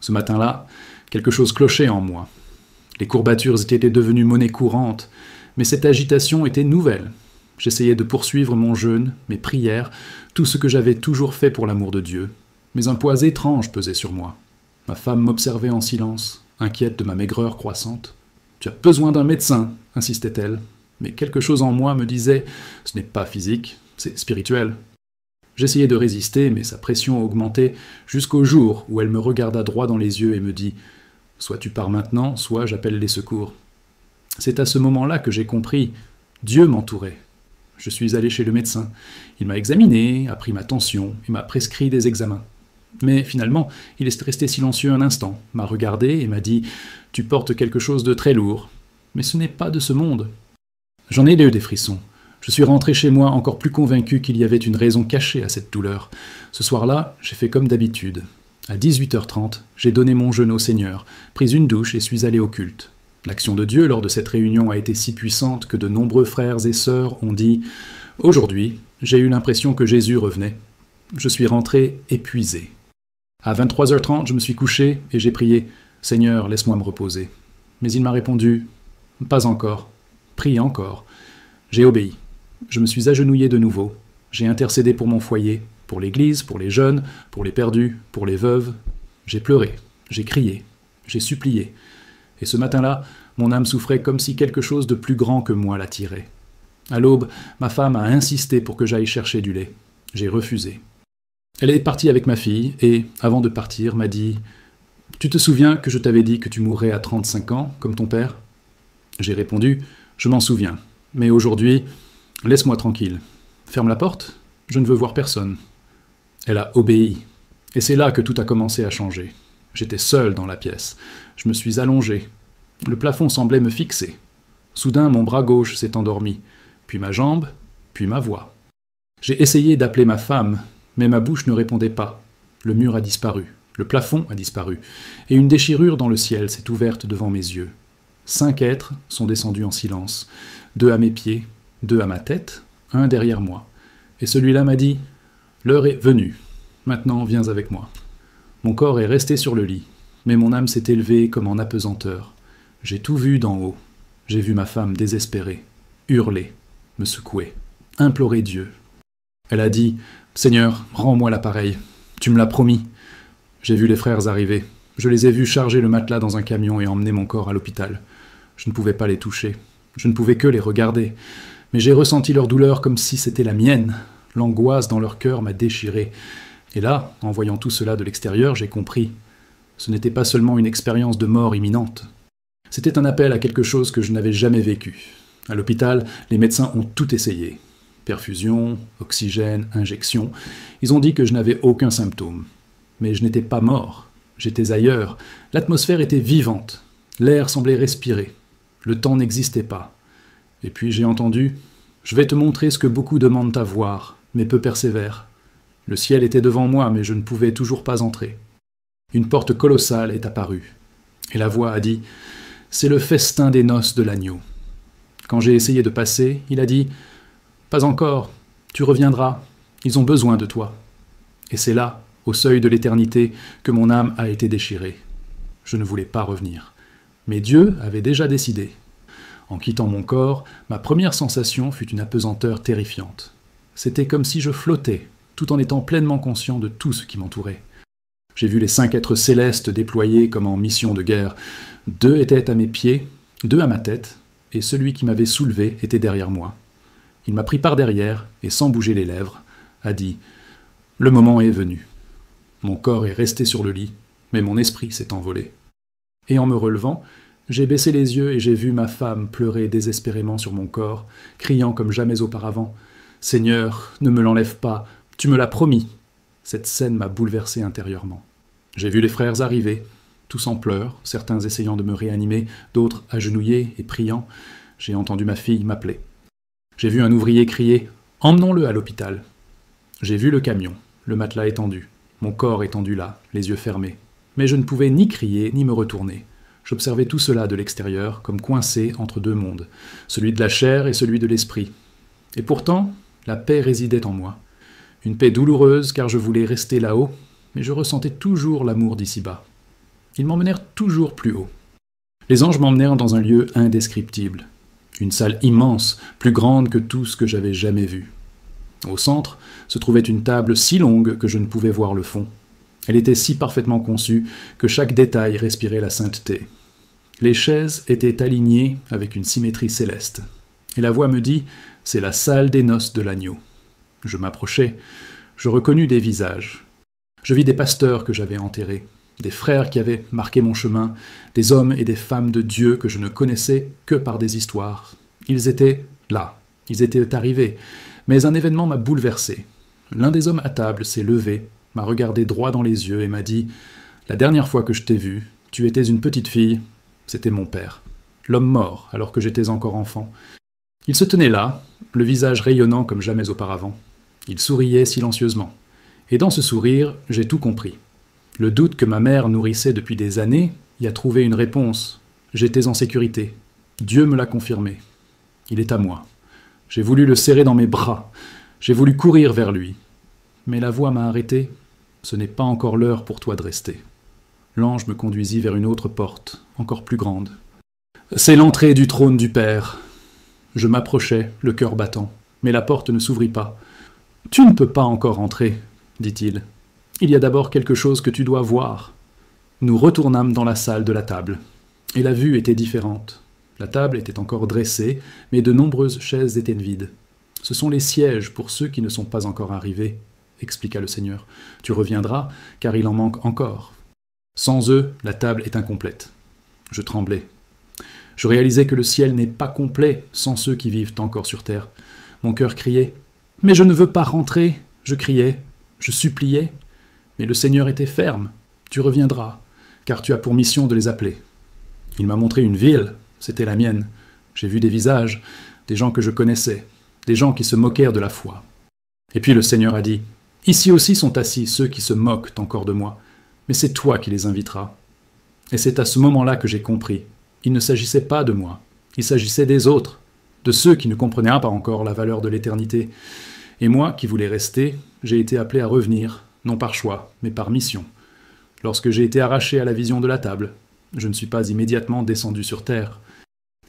Ce matin-là, quelque chose clochait en moi. Les courbatures étaient devenues monnaie courante, mais cette agitation était nouvelle. J'essayais de poursuivre mon jeûne, mes prières, tout ce que j'avais toujours fait pour l'amour de Dieu. Mais un poids étrange pesait sur moi. Ma femme m'observait en silence, inquiète de ma maigreur croissante. « Tu as besoin d'un médecin », insistait-elle. Mais quelque chose en moi me disait « Ce n'est pas physique, c'est spirituel ». J'essayais de résister, mais sa pression augmentait jusqu'au jour où elle me regarda droit dans les yeux et me dit « Soit tu pars maintenant, soit j'appelle les secours ». C'est à ce moment-là que j'ai compris. Dieu m'entourait. Je suis allé chez le médecin. Il m'a examiné, a pris ma tension et m'a prescrit des examens. Mais finalement, il est resté silencieux un instant, m'a regardé et m'a dit « Tu portes quelque chose de très lourd. Mais ce n'est pas de ce monde. » J'en ai eu des frissons. Je suis rentré chez moi encore plus convaincu qu'il y avait une raison cachée à cette douleur. Ce soir-là, j'ai fait comme d'habitude. À 18h30, j'ai donné mon jeûne au Seigneur, pris une douche et suis allé au culte. L'action de Dieu lors de cette réunion a été si puissante que de nombreux frères et sœurs ont dit « Aujourd'hui, j'ai eu l'impression que Jésus revenait. » Je suis rentré épuisé. À 23h30, je me suis couché et j'ai prié « Seigneur, laisse-moi me reposer. » Mais il m'a répondu « Pas encore. Prie encore. » J'ai obéi. Je me suis agenouillé de nouveau. J'ai intercédé pour mon foyer, pour l'Église, pour les jeunes, pour les perdus, pour les veuves. J'ai pleuré, j'ai crié, j'ai supplié. Et ce matin-là, mon âme souffrait comme si quelque chose de plus grand que moi l'attirait. À l'aube, ma femme a insisté pour que j'aille chercher du lait. J'ai refusé. Elle est partie avec ma fille et, avant de partir, m'a dit « Tu te souviens que je t'avais dit que tu mourrais à 35 ans, comme ton père ?» J'ai répondu « Je m'en souviens, mais aujourd'hui, laisse-moi tranquille. Ferme la porte, je ne veux voir personne. » Elle a obéi. Et c'est là que tout a commencé à changer. J'étais seul dans la pièce. Je me suis allongé. Le plafond semblait me fixer. Soudain, mon bras gauche s'est endormi, puis ma jambe, puis ma voix. J'ai essayé d'appeler ma femme, mais ma bouche ne répondait pas. Le mur a disparu, le plafond a disparu, et une déchirure dans le ciel s'est ouverte devant mes yeux. 5 êtres sont descendus en silence, 2 à mes pieds, 2 à ma tête, 1 derrière moi. Et celui-là m'a dit « L'heure est venue, maintenant viens avec moi ». Mon corps est resté sur le lit, mais mon âme s'est élevée comme en apesanteur. J'ai tout vu d'en haut. J'ai vu ma femme désespérée, hurler, me secouer, implorer Dieu. Elle a dit « Seigneur, rends-moi l'appareil. Tu me l'as promis. » J'ai vu les frères arriver. Je les ai vus charger le matelas dans un camion et emmener mon corps à l'hôpital. Je ne pouvais pas les toucher. Je ne pouvais que les regarder. Mais j'ai ressenti leur douleur comme si c'était la mienne. L'angoisse dans leur cœur m'a déchiré. Et là, en voyant tout cela de l'extérieur, j'ai compris. Ce n'était pas seulement une expérience de mort imminente. C'était un appel à quelque chose que je n'avais jamais vécu. À l'hôpital, les médecins ont tout essayé. Perfusion, oxygène, injection. Ils ont dit que je n'avais aucun symptôme. Mais je n'étais pas mort. J'étais ailleurs. L'atmosphère était vivante. L'air semblait respirer. Le temps n'existait pas. Et puis j'ai entendu « Je vais te montrer ce que beaucoup demandent à voir, mais peu persévèrent. » Le ciel était devant moi, mais je ne pouvais toujours pas entrer. Une porte colossale est apparue. Et la voix a dit « C'est le festin des noces de l'agneau. » Quand j'ai essayé de passer, il a dit « Pas encore, tu reviendras, ils ont besoin de toi. » Et c'est là, au seuil de l'éternité, que mon âme a été déchirée. Je ne voulais pas revenir. Mais Dieu avait déjà décidé. En quittant mon corps, ma première sensation fut une apesanteur terrifiante. C'était comme si je flottais, tout en étant pleinement conscient de tout ce qui m'entourait. J'ai vu les 5 êtres célestes déployés comme en mission de guerre. 2 étaient à mes pieds, 2 à ma tête, et celui qui m'avait soulevé était derrière moi. Il m'a pris par derrière, et sans bouger les lèvres, a dit « Le moment est venu ». Mon corps est resté sur le lit, mais mon esprit s'est envolé. Et en me relevant, j'ai baissé les yeux et j'ai vu ma femme pleurer désespérément sur mon corps, criant comme jamais auparavant « Seigneur, ne me l'enlève pas, tu me l'as promis !» Cette scène m'a bouleversé intérieurement. J'ai vu les frères arriver, tous en pleurs, certains essayant de me réanimer, d'autres agenouillés et priant. J'ai entendu ma fille m'appeler. J'ai vu un ouvrier crier « Emmenons-le à l'hôpital !» J'ai vu le camion, le matelas étendu, mon corps étendu là, les yeux fermés. Mais je ne pouvais ni crier ni me retourner. J'observais tout cela de l'extérieur, comme coincé entre 2 mondes, celui de la chair et celui de l'esprit. Et pourtant, la paix résidait en moi. Une paix douloureuse car je voulais rester là-haut, mais je ressentais toujours l'amour d'ici-bas. Ils m'emmenèrent toujours plus haut. Les anges m'emmenèrent dans un lieu indescriptible. Une salle immense, plus grande que tout ce que j'avais jamais vu. Au centre se trouvait une table si longue que je ne pouvais voir le fond. Elle était si parfaitement conçue que chaque détail respirait la sainteté. Les chaises étaient alignées avec une symétrie céleste. Et la voix me dit « C'est la salle des noces de l'agneau ». Je m'approchai, je reconnus des visages. Je vis des pasteurs que j'avais enterrés, des frères qui avaient marqué mon chemin, des hommes et des femmes de Dieu que je ne connaissais que par des histoires. Ils étaient là, ils étaient arrivés, mais un événement m'a bouleversé. L'un des hommes à table s'est levé, m'a regardé droit dans les yeux et m'a dit « La dernière fois que je t'ai vu, tu étais une petite fille, c'était mon père, l'homme mort alors que j'étais encore enfant. » Il se tenait là, le visage rayonnant comme jamais auparavant. Il souriait silencieusement. Et dans ce sourire, j'ai tout compris. Le doute que ma mère nourrissait depuis des années y a trouvé une réponse. J'étais en sécurité. Dieu me l'a confirmé. Il est à moi. J'ai voulu le serrer dans mes bras. J'ai voulu courir vers lui. Mais la voix m'a arrêté. Ce n'est pas encore l'heure pour toi de rester. L'ange me conduisit vers une autre porte, encore plus grande. C'est l'entrée du trône du Père. Je m'approchai, le cœur battant, mais la porte ne s'ouvrit pas. « Tu ne peux pas encore entrer, » dit-il. « Il y a d'abord quelque chose que tu dois voir. » Nous retournâmes dans la salle de la table, et la vue était différente. La table était encore dressée, mais de nombreuses chaises étaient vides. « Ce sont les sièges pour ceux qui ne sont pas encore arrivés, » expliqua le Seigneur. « Tu reviendras, car il en manque encore. Sans eux, la table est incomplète. » Je tremblais. Je réalisais que le ciel n'est pas complet sans ceux qui vivent encore sur terre. Mon cœur criait « Mais je ne veux pas rentrer !» Je criais, je suppliais. Mais le Seigneur était ferme. « Tu reviendras, car tu as pour mission de les appeler. » Il m'a montré une ville, c'était la mienne. J'ai vu des visages, des gens que je connaissais, des gens qui se moquèrent de la foi. Et puis le Seigneur a dit « Ici aussi sont assis ceux qui se moquent encore de moi, mais c'est toi qui les inviteras. » Et c'est à ce moment-là que j'ai compris. Il ne s'agissait pas de moi, il s'agissait des autres, de ceux qui ne comprenaient pas encore la valeur de l'éternité. Et moi, qui voulais rester, j'ai été appelé à revenir, non par choix, mais par mission. Lorsque j'ai été arraché à la vision de la table, je ne suis pas immédiatement descendu sur terre.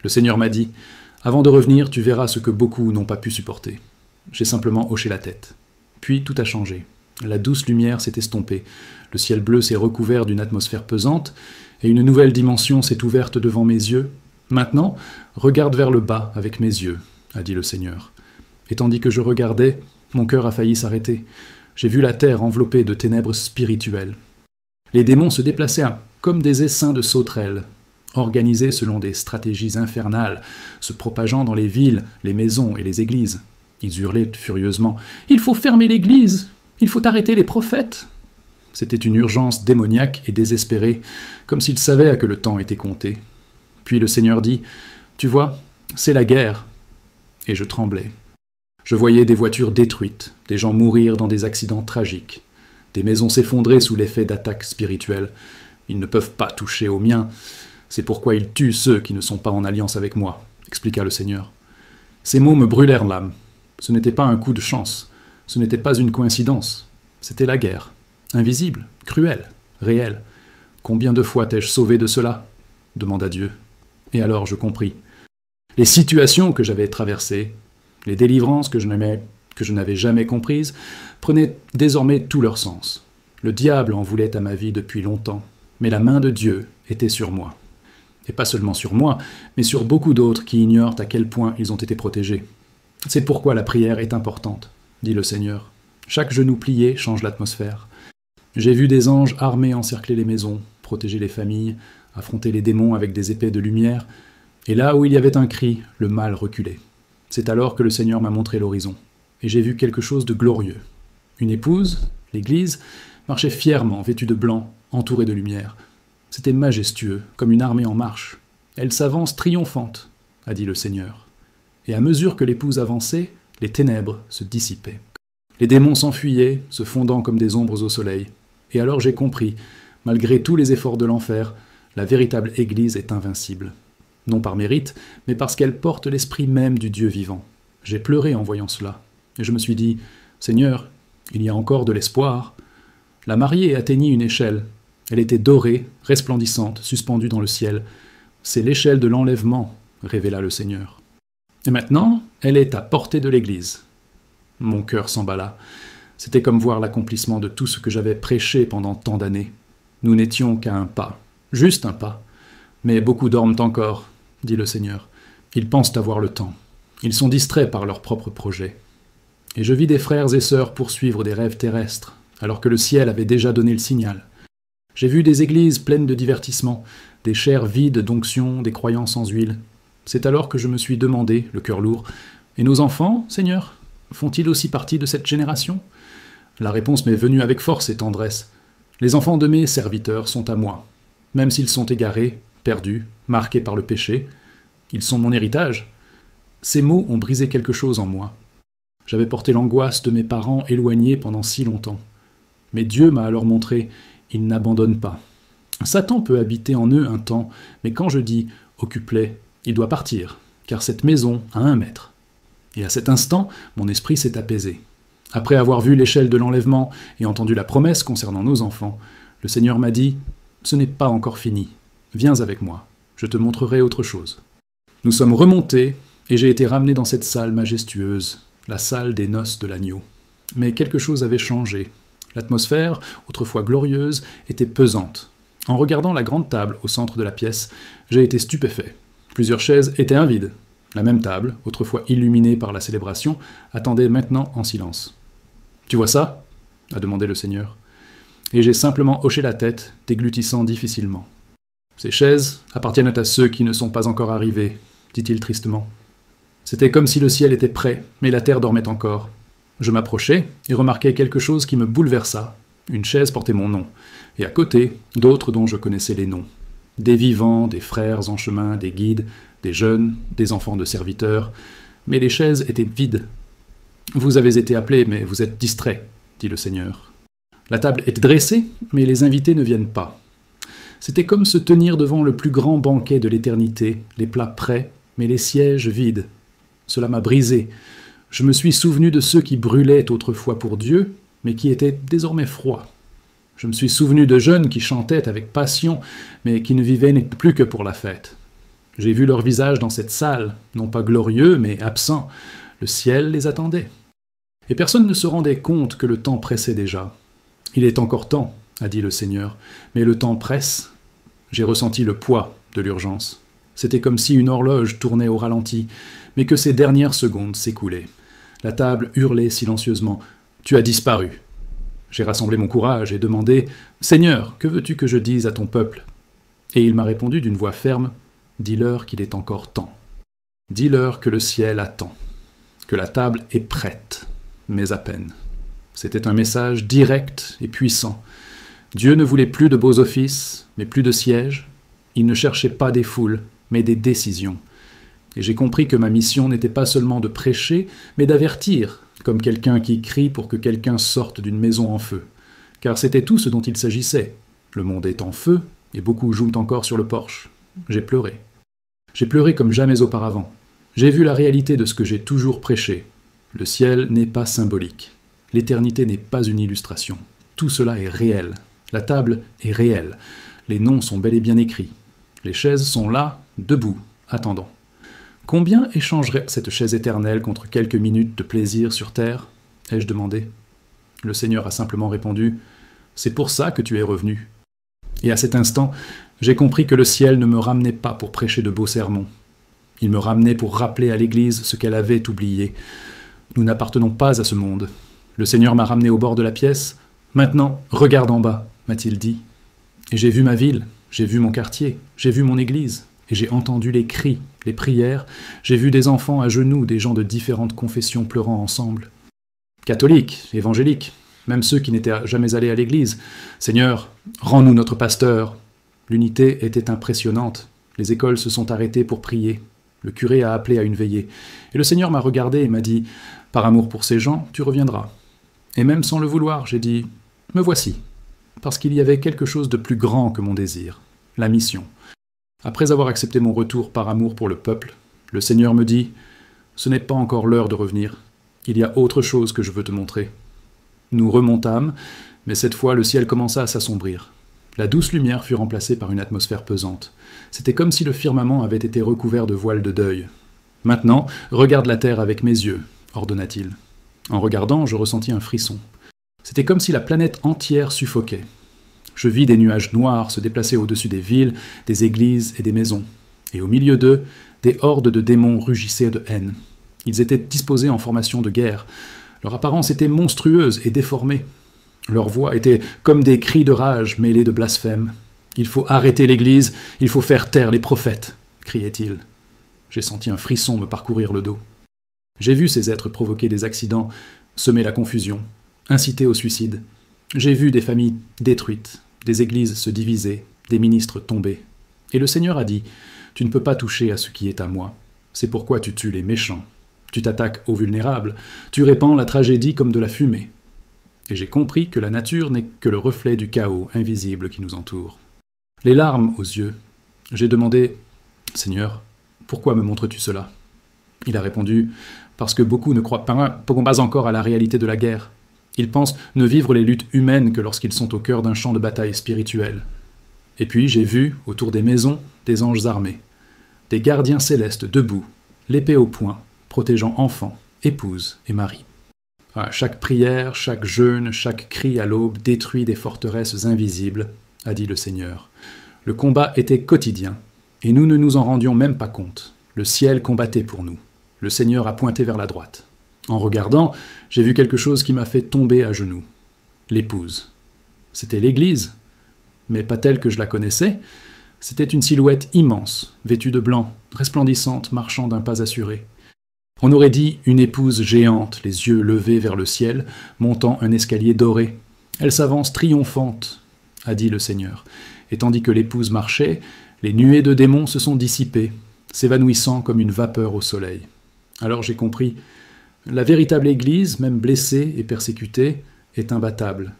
Le Seigneur m'a dit « Avant de revenir, tu verras ce que beaucoup n'ont pas pu supporter. » J'ai simplement hoché la tête. Puis tout a changé. La douce lumière s'est estompée, le ciel bleu s'est recouvert d'une atmosphère pesante, et une nouvelle dimension s'est ouverte devant mes yeux. « Maintenant, regarde vers le bas avec mes yeux, » a dit le Seigneur. Et tandis que je regardais, mon cœur a failli s'arrêter. J'ai vu la terre enveloppée de ténèbres spirituelles. Les démons se déplaçaient comme des essaims de sauterelles, organisés selon des stratégies infernales, se propageant dans les villes, les maisons et les églises. Ils hurlaient furieusement « Il faut fermer l'église ! Il faut arrêter les prophètes !» C'était une urgence démoniaque et désespérée, comme s'ils savaient à que le temps était compté. Puis le Seigneur dit « Tu vois, c'est la guerre. » Et je tremblais. Je voyais des voitures détruites, des gens mourir dans des accidents tragiques, des maisons s'effondrer sous l'effet d'attaques spirituelles. Ils ne peuvent pas toucher aux miens. C'est pourquoi ils tuent ceux qui ne sont pas en alliance avec moi, expliqua le Seigneur. Ces mots me brûlèrent l'âme. Ce n'était pas un coup de chance. Ce n'était pas une coïncidence. C'était la guerre. Invisible, cruelle, réelle. Combien de fois t'ai-je sauvé de cela ? Demanda Dieu. Et alors je compris. Les situations que j'avais traversées, les délivrances que je n'avais jamais comprises, prenaient désormais tout leur sens. Le diable en voulait à ma vie depuis longtemps, mais la main de Dieu était sur moi. Et pas seulement sur moi, mais sur beaucoup d'autres qui ignorent à quel point ils ont été protégés. C'est pourquoi la prière est importante, dit le Seigneur. Chaque genou plié change l'atmosphère. J'ai vu des anges armés encercler les maisons, protéger les familles, affronter les démons avec des épées de lumière, et là où il y avait un cri, le mal reculait. C'est alors que le Seigneur m'a montré l'horizon, et j'ai vu quelque chose de glorieux. Une épouse, l'Église, marchait fièrement, vêtue de blanc, entourée de lumière. C'était majestueux, comme une armée en marche. Elle s'avance triomphante, a dit le Seigneur. Et à mesure que l'épouse avançait, les ténèbres se dissipaient. Les démons s'enfuyaient, se fondant comme des ombres au soleil. Et alors j'ai compris, malgré tous les efforts de l'enfer, la véritable Église est invincible. Non par mérite, mais parce qu'elle porte l'esprit même du Dieu vivant. J'ai pleuré en voyant cela, et je me suis dit, « Seigneur, il y a encore de l'espoir. » La mariée atteignit une échelle. Elle était dorée, resplendissante, suspendue dans le ciel. C'est l'échelle de l'enlèvement, révéla le Seigneur. Et maintenant, elle est à portée de l'Église. Mon cœur s'emballa. C'était comme voir l'accomplissement de tout ce que j'avais prêché pendant tant d'années. Nous n'étions qu'à un pas, juste un pas. Mais beaucoup dorment encore, dit le Seigneur. Ils pensent avoir le temps. Ils sont distraits par leurs propres projets. Et je vis des frères et sœurs poursuivre des rêves terrestres, alors que le ciel avait déjà donné le signal. J'ai vu des églises pleines de divertissements, des chairs vides d'onction, des croyants sans huile. C'est alors que je me suis demandé, le cœur lourd, « Et nos enfants, Seigneur, font-ils aussi partie de cette génération ?» La réponse m'est venue avec force et tendresse. Les enfants de mes serviteurs sont à moi. Même s'ils sont égarés, perdus, marqués par le péché, ils sont mon héritage. Ces mots ont brisé quelque chose en moi. J'avais porté l'angoisse de mes parents éloignés pendant si longtemps. Mais Dieu m'a alors montré, il n'abandonne pas. Satan peut habiter en eux un temps, mais quand je dis « occupe-les », il doit partir, car cette maison a un maître. Et à cet instant, mon esprit s'est apaisé. Après avoir vu l'échelle de l'enlèvement et entendu la promesse concernant nos enfants, le Seigneur m'a dit « Ce n'est pas encore fini. Viens avec moi, je te montrerai autre chose. » Nous sommes remontés, et j'ai été ramené dans cette salle majestueuse, la salle des noces de l'agneau. Mais quelque chose avait changé. L'atmosphère, autrefois glorieuse, était pesante. En regardant la grande table au centre de la pièce, j'ai été stupéfait. Plusieurs chaises étaient invides. La même table, autrefois illuminée par la célébration, attendait maintenant en silence. « Tu vois ça ?» a demandé le Seigneur. Et j'ai simplement hoché la tête, déglutissant difficilement. « Ces chaises appartiennent à ceux qui ne sont pas encore arrivés, » dit-il tristement. C'était comme si le ciel était prêt, mais la terre dormait encore. Je m'approchai et remarquai quelque chose qui me bouleversa. Une chaise portait mon nom, et à côté, d'autres dont je connaissais les noms. Des vivants, des frères en chemin, des guides, des jeunes, des enfants de serviteurs, mais les chaises étaient vides. « Vous avez été appelés, mais vous êtes distraits, » dit le Seigneur. La table est dressée, mais les invités ne viennent pas. C'était comme se tenir devant le plus grand banquet de l'éternité, les plats prêts, mais les sièges vides. Cela m'a brisé. Je me suis souvenu de ceux qui brûlaient autrefois pour Dieu, mais qui étaient désormais froids. Je me suis souvenu de jeunes qui chantaient avec passion, mais qui ne vivaient plus que pour la fête. J'ai vu leurs visages dans cette salle, non pas glorieux, mais absents. Le ciel les attendait. Et personne ne se rendait compte que le temps pressait déjà. « Il est encore temps, » a dit le Seigneur, « mais le temps presse. » J'ai ressenti le poids de l'urgence. C'était comme si une horloge tournait au ralenti, mais que ces dernières secondes s'écoulaient. La table hurlait silencieusement. « Tu as disparu. » J'ai rassemblé mon courage et demandé « Seigneur, que veux-tu que je dise à ton peuple ?» Et il m'a répondu d'une voix ferme « Dis-leur qu'il est encore temps. Dis-leur que le ciel attend, que la table est prête, mais à peine. » C'était un message direct et puissant. Dieu ne voulait plus de beaux offices, mais plus de sièges. Il ne cherchait pas des foules, mais des décisions. Et j'ai compris que ma mission n'était pas seulement de prêcher, mais d'avertir, comme quelqu'un qui crie pour que quelqu'un sorte d'une maison en feu. Car c'était tout ce dont il s'agissait. Le monde est en feu, et beaucoup jouent encore sur le porche. J'ai pleuré. J'ai pleuré comme jamais auparavant. J'ai vu la réalité de ce que j'ai toujours prêché. Le ciel n'est pas symbolique. L'éternité n'est pas une illustration. Tout cela est réel. La table est réelle. Les noms sont bel et bien écrits. Les chaises sont là, debout, attendant. Combien échangerait cette chaise éternelle contre quelques minutes de plaisir sur terre ? Ai-je demandé. Le Seigneur a simplement répondu « C'est pour ça que tu es revenu. » Et à cet instant, j'ai compris que le ciel ne me ramenait pas pour prêcher de beaux sermons. Il me ramenait pour rappeler à l'Église ce qu'elle avait oublié. Nous n'appartenons pas à ce monde. Le Seigneur m'a ramené au bord de la pièce. « Maintenant, regarde en bas, » m'a-t-il dit. Et j'ai vu ma ville, j'ai vu mon quartier, j'ai vu mon église, et j'ai entendu les cris, les prières, j'ai vu des enfants à genoux, des gens de différentes confessions pleurant ensemble. Catholiques, évangéliques, même ceux qui n'étaient jamais allés à l'église. « Seigneur, rends-nous notre pasteur !» L'unité était impressionnante. Les écoles se sont arrêtées pour prier. Le curé a appelé à une veillée. Et le Seigneur m'a regardé et m'a dit « Par amour pour ces gens, tu reviendras. » Et même sans le vouloir, j'ai dit « Me voici !» Parce qu'il y avait quelque chose de plus grand que mon désir, la mission. Après avoir accepté mon retour par amour pour le peuple, le Seigneur me dit « Ce n'est pas encore l'heure de revenir. Il y a autre chose que je veux te montrer. » Nous remontâmes, mais cette fois le ciel commença à s'assombrir. La douce lumière fut remplacée par une atmosphère pesante. C'était comme si le firmament avait été recouvert de voiles de deuil. « Maintenant, regarde la terre avec mes yeux », ordonna-t-il. En regardant, je ressentis un frisson. C'était comme si la planète entière suffoquait. Je vis des nuages noirs se déplacer au-dessus des villes, des églises et des maisons. Et au milieu d'eux, des hordes de démons rugissaient de haine. Ils étaient disposés en formation de guerre. Leur apparence était monstrueuse et déformée. Leur voix était comme des cris de rage mêlés de blasphème. « Il faut arrêter l'Église, il faut faire taire les prophètes !» criait-il. J'ai senti un frisson me parcourir le dos. J'ai vu ces êtres provoquer des accidents, semer la confusion, inciter au suicide. J'ai vu des familles détruites, des églises se diviser, des ministres tomber. Et le Seigneur a dit « Tu ne peux pas toucher à ce qui est à moi. C'est pourquoi tu tues les méchants. Tu t'attaques aux vulnérables. Tu répands la tragédie comme de la fumée. » Et j'ai compris que la nature n'est que le reflet du chaos invisible qui nous entoure. Les larmes aux yeux, j'ai demandé « Seigneur, pourquoi me montres-tu cela ?» Il a répondu « Parce que beaucoup ne croient pas encore à la réalité de la guerre. Ils pensent ne vivre les luttes humaines que lorsqu'ils sont au cœur d'un champ de bataille spirituel. » Et puis j'ai vu, autour des maisons, des anges armés, des gardiens célestes debout, l'épée au poing, protégeant enfants, épouses et maris. Chaque prière, chaque jeûne, chaque cri à l'aube détruit des forteresses invisibles, a dit le Seigneur. Le combat était quotidien, et nous ne nous en rendions même pas compte. Le ciel combattait pour nous. Le Seigneur a pointé vers la droite. En regardant, j'ai vu quelque chose qui m'a fait tomber à genoux. L'épouse. C'était l'Église, mais pas telle que je la connaissais. C'était une silhouette immense, vêtue de blanc, resplendissante, marchant d'un pas assuré. On aurait dit une épouse géante, les yeux levés vers le ciel, montant un escalier doré. Elle s'avance triomphante, a dit le Seigneur. Et tandis que l'épouse marchait, les nuées de démons se sont dissipées, s'évanouissant comme une vapeur au soleil. Alors j'ai compris, la véritable Église, même blessée et persécutée, est imbattable,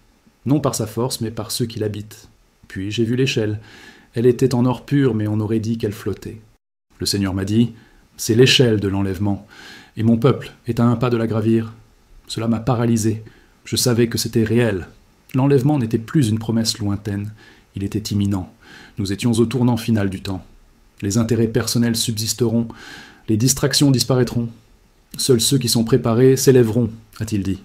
non par sa force, mais par ceux qui l'habitent. Puis j'ai vu l'échelle. Elle était en or pur, mais on aurait dit qu'elle flottait. Le Seigneur m'a dit, c'est l'échelle de l'enlèvement, et mon peuple est à un pas de la gravir. Cela m'a paralysé. Je savais que c'était réel. L'enlèvement n'était plus une promesse lointaine, il était imminent. Nous étions au tournant final du temps. Les intérêts personnels subsisteront, les distractions disparaîtront. Seuls ceux qui sont préparés s'élèveront, a-t-il dit.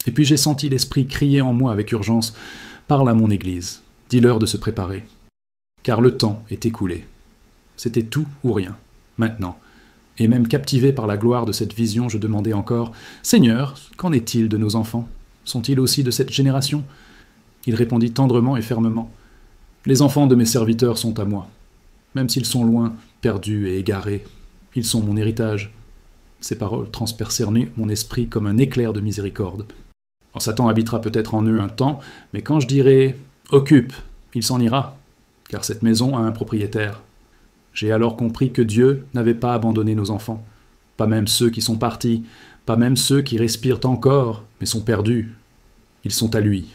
Et puis j'ai senti l'Esprit crier en moi avec urgence, « Parle à mon Église, dis-leur de se préparer. » Car le temps est écoulé. C'était tout ou rien, maintenant. Et même captivé par la gloire de cette vision, je demandais encore, « Seigneur, qu'en est-il de nos enfants? Sont-ils aussi de cette génération ?» Il répondit tendrement et fermement, « Les enfants de mes serviteurs sont à moi. Même s'ils sont loin, perdus et égarés, ils sont mon héritage. » Ces paroles transpercèrent mon esprit comme un éclair de miséricorde. Satan habitera peut-être en eux un temps, mais quand je dirai « Occupe », il s'en ira, car cette maison a un propriétaire. J'ai alors compris que Dieu n'avait pas abandonné nos enfants, pas même ceux qui sont partis, pas même ceux qui respirent encore, mais sont perdus. Ils sont à lui.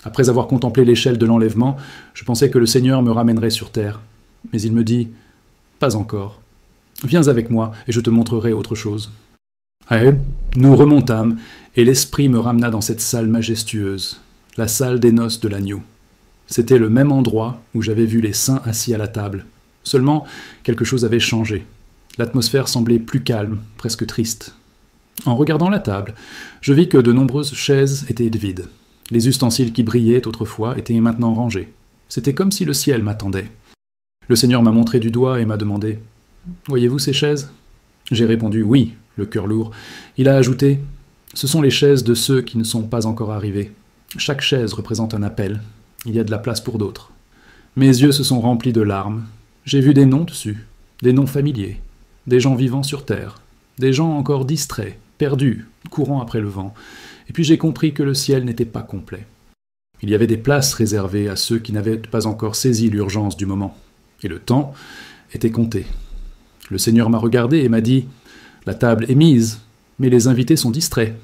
Après avoir contemplé l'échelle de l'enlèvement, je pensais que le Seigneur me ramènerait sur terre. Mais il me dit « Pas encore. Viens avec moi et je te montrerai autre chose. » Nous remontâmes, et l'Esprit me ramena dans cette salle majestueuse, la salle des noces de l'agneau. C'était le même endroit où j'avais vu les saints assis à la table. Seulement, quelque chose avait changé. L'atmosphère semblait plus calme, presque triste. En regardant la table, je vis que de nombreuses chaises étaient vides. Les ustensiles qui brillaient autrefois étaient maintenant rangés. C'était comme si le ciel m'attendait. Le Seigneur m'a montré du doigt et m'a demandé « Voyez-vous ces chaises ?» J'ai répondu « Oui », le cœur lourd. Il a ajouté « Ce sont les chaises de ceux qui ne sont pas encore arrivés. Chaque chaise représente un appel. Il y a de la place pour d'autres. » Mes yeux se sont remplis de larmes. J'ai vu des noms dessus, des noms familiers, des gens vivant sur terre, des gens encore distraits, perdus, courant après le vent. Et puis j'ai compris que le ciel n'était pas complet. Il y avait des places réservées à ceux qui n'avaient pas encore saisi l'urgence du moment. Et le temps était compté. Le Seigneur m'a regardé et m'a dit « La table est mise, mais les invités sont distraits. »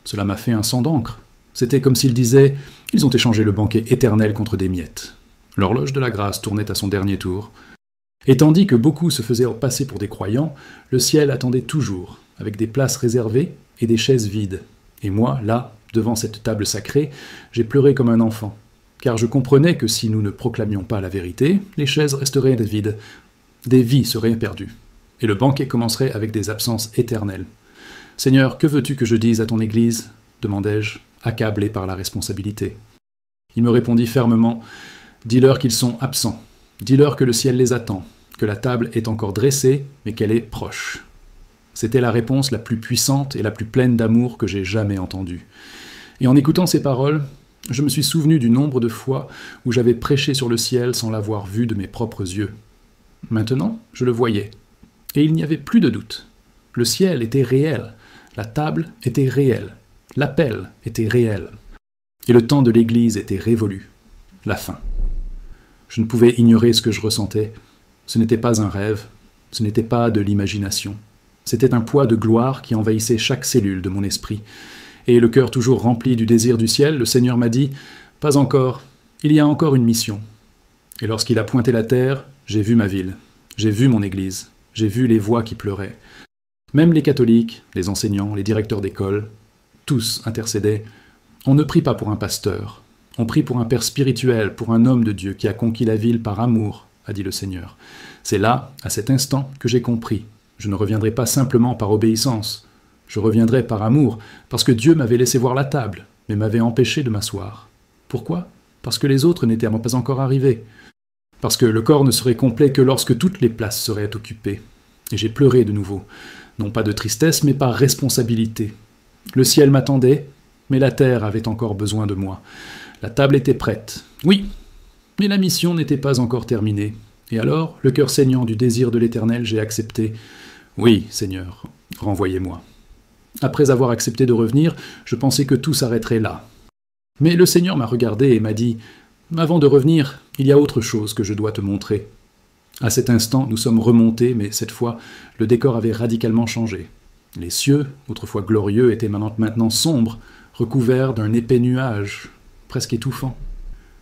Cela m'a fait un sang d'encre. C'était comme s'il disait « Ils ont échangé le banquet éternel contre des miettes. » L'horloge de la grâce tournait à son dernier tour. Et tandis que beaucoup se faisaient passer pour des croyants, le ciel attendait toujours, avec des places réservées et des chaises vides. Et moi, là, devant cette table sacrée, j'ai pleuré comme un enfant. car je comprenais que si nous ne proclamions pas la vérité, les chaises resteraient vides, des vies seraient perdues, et le banquet commencerait avec des absences éternelles. « Seigneur, que veux-tu que je dise à ton Église » demandai-je, accablé par la responsabilité. Il me répondit fermement « Dis-leur qu'ils sont absents, dis-leur que le ciel les attend, que la table est encore dressée, mais qu'elle est proche. » C'était la réponse la plus puissante et la plus pleine d'amour que j'ai jamais entendue. Et en écoutant ces paroles, je me suis souvenu du nombre de fois où j'avais prêché sur le ciel sans l'avoir vu de mes propres yeux. Maintenant, je le voyais, et il n'y avait plus de doute. Le ciel était réel, la table était réelle, l'appel était réel, et le temps de l'Église était révolu, la fin. Je ne pouvais ignorer ce que je ressentais. Ce n'était pas un rêve, ce n'était pas de l'imagination. C'était un poids de gloire qui envahissait chaque cellule de mon esprit. Et le cœur toujours rempli du désir du ciel, le Seigneur m'a dit « Pas encore, il y a encore une mission. » Et lorsqu'il a pointé la terre, j'ai vu ma ville, j'ai vu mon Église, j'ai vu les voix qui pleuraient. Même les catholiques, les enseignants, les directeurs d'école, tous intercédaient. On ne prie pas pour un pasteur, on prie pour un père spirituel, pour un homme de Dieu qui a conquis la ville par amour, a dit le Seigneur. C'est là, à cet instant, que j'ai compris. Je ne reviendrai pas simplement par obéissance. Je reviendrai par amour, parce que Dieu m'avait laissé voir la table, mais m'avait empêché de m'asseoir. Pourquoi ? Parce que les autres n'étaient pas encore arrivés. Parce que le corps ne serait complet que lorsque toutes les places seraient occupées. Et j'ai pleuré de nouveau, non pas de tristesse, mais par responsabilité. Le ciel m'attendait, mais la terre avait encore besoin de moi. La table était prête, oui, mais la mission n'était pas encore terminée. Et alors, le cœur saignant du désir de l'Éternel, j'ai accepté. Oui, Seigneur, renvoyez-moi. Après avoir accepté de revenir, je pensais que tout s'arrêterait là. Mais le Seigneur m'a regardé et m'a dit « Avant de revenir, il y a autre chose que je dois te montrer. » À cet instant, nous sommes remontés, mais cette fois, le décor avait radicalement changé. Les cieux, autrefois glorieux, étaient maintenant sombres, recouverts d'un épais nuage, presque étouffant.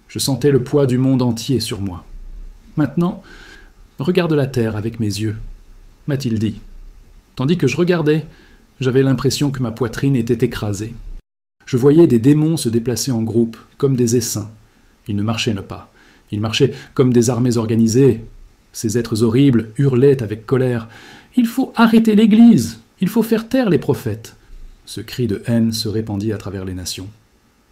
Je sentais le poids du monde entier sur moi. Maintenant, regarde la terre avec mes yeux, m'a-t-il dit. Tandis que je regardais, j'avais l'impression que ma poitrine était écrasée. Je voyais des démons se déplacer en groupe, comme des essaims. Ils ne marchaient pas. Ils marchaient comme des armées organisées. Ces êtres horribles hurlaient avec colère. « Il faut arrêter l'Église! Il faut faire taire les prophètes !» Ce cri de haine se répandit à travers les nations.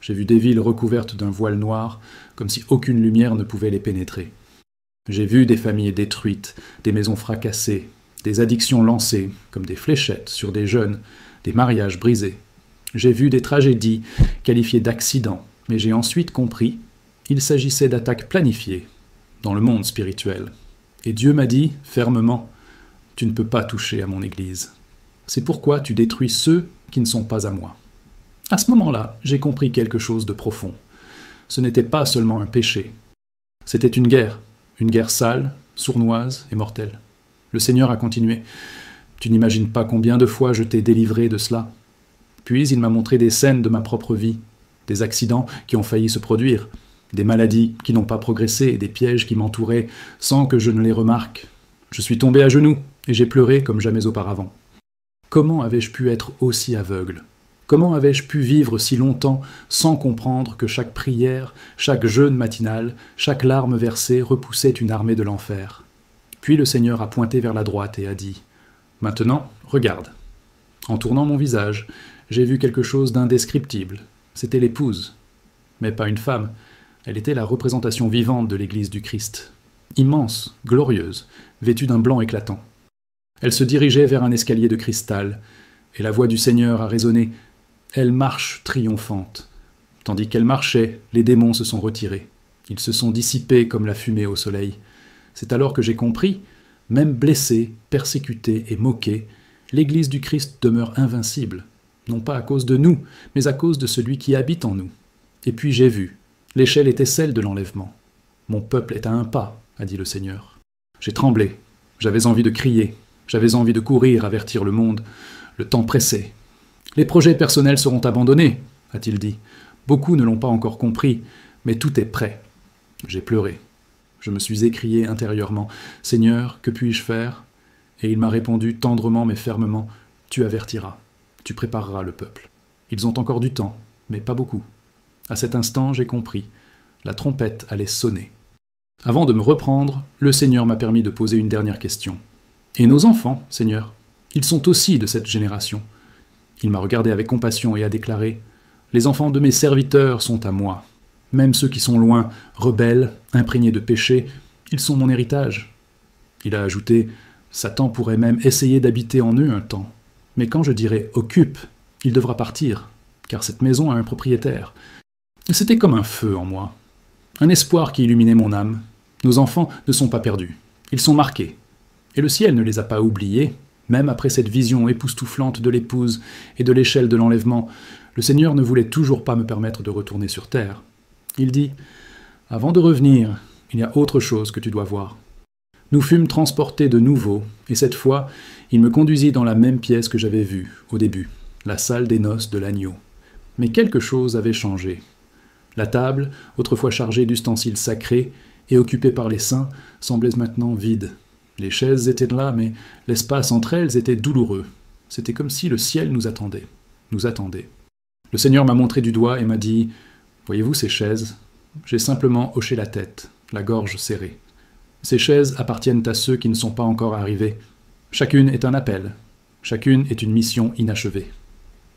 J'ai vu des villes recouvertes d'un voile noir, comme si aucune lumière ne pouvait les pénétrer. J'ai vu des familles détruites, des maisons fracassées, des addictions lancées, comme des fléchettes sur des jeunes, des mariages brisés. J'ai vu des tragédies qualifiées d'accidents, mais j'ai ensuite compris qu'il s'agissait d'attaques planifiées dans le monde spirituel. Et Dieu m'a dit, fermement, « Tu ne peux pas toucher à mon Église. C'est pourquoi tu détruis ceux qui ne sont pas à moi. » À ce moment-là, j'ai compris quelque chose de profond. Ce n'était pas seulement un péché. C'était une guerre sale, sournoise et mortelle. Le Seigneur a continué. « Tu n'imagines pas combien de fois je t'ai délivré de cela. » Puis il m'a montré des scènes de ma propre vie, des accidents qui ont failli se produire, des maladies qui n'ont pas progressé et des pièges qui m'entouraient sans que je ne les remarque. Je suis tombé à genoux et j'ai pleuré comme jamais auparavant. Comment avais-je pu être aussi aveugle ? Comment avais-je pu vivre si longtemps sans comprendre que chaque prière, chaque jeûne matinal, chaque larme versée repoussait une armée de l'enfer ? Puis le Seigneur a pointé vers la droite et a dit « Maintenant, regarde. » En tournant mon visage, j'ai vu quelque chose d'indescriptible. C'était l'épouse. Mais pas une femme. Elle était la représentation vivante de l'Église du Christ. Immense, glorieuse, vêtue d'un blanc éclatant. Elle se dirigeait vers un escalier de cristal, et la voix du Seigneur a résonné. Elle marche triomphante. Tandis qu'elle marchait, les démons se sont retirés. Ils se sont dissipés comme la fumée au soleil. C'est alors que j'ai compris, même blessée, persécutée et moquée, l'Église du Christ demeure invincible, non pas à cause de nous, mais à cause de celui qui habite en nous. Et puis j'ai vu, l'échelle était celle de l'enlèvement. Mon peuple est à un pas, a dit le Seigneur. J'ai tremblé, j'avais envie de crier, j'avais envie de courir, avertir le monde. Le temps pressait. Les projets personnels seront abandonnés, a-t-il dit. Beaucoup ne l'ont pas encore compris, mais tout est prêt. J'ai pleuré. Je me suis écrié intérieurement, « Seigneur, que puis-je faire ?» Et il m'a répondu tendrement mais fermement, « Tu avertiras, tu prépareras le peuple. Ils ont encore du temps, mais pas beaucoup. » À cet instant, j'ai compris. La trompette allait sonner. Avant de me reprendre, le Seigneur m'a permis de poser une dernière question. « Et nos enfants, Seigneur? Ils sont aussi de cette génération. » Il m'a regardé avec compassion et a déclaré « Les enfants de mes serviteurs sont à moi. Même ceux qui sont loin, rebelles, imprégnés de péché, ils sont mon héritage. » Il a ajouté « Satan pourrait même essayer d'habiter en eux un temps. Mais quand je dirai « occupe », il devra partir, car cette maison a un propriétaire. » C'était comme un feu en moi, un espoir qui illuminait mon âme. Nos enfants ne sont pas perdus, ils sont marqués. Et le ciel ne les a pas oubliés, même après cette vision époustouflante de l'épouse et de l'échelle de l'enlèvement. Le Seigneur ne voulait toujours pas me permettre de retourner sur terre. Il dit « Avant de revenir, il y a autre chose que tu dois voir. » Nous fûmes transportés de nouveau, et cette fois, il me conduisit dans la même pièce que j'avais vue, au début, la salle des noces de l'agneau. Mais quelque chose avait changé. La table, autrefois chargée d'ustensiles sacrés et occupée par les saints, semblait maintenant vide. Les chaises étaient là, mais l'espace entre elles était douloureux. C'était comme si le ciel nous attendait. Le Seigneur m'a montré du doigt et m'a dit « Voyez-vous ces chaises ? J'ai simplement hoché la tête, la gorge serrée. Ces chaises appartiennent à ceux qui ne sont pas encore arrivés. Chacune est un appel, chacune est une mission inachevée. »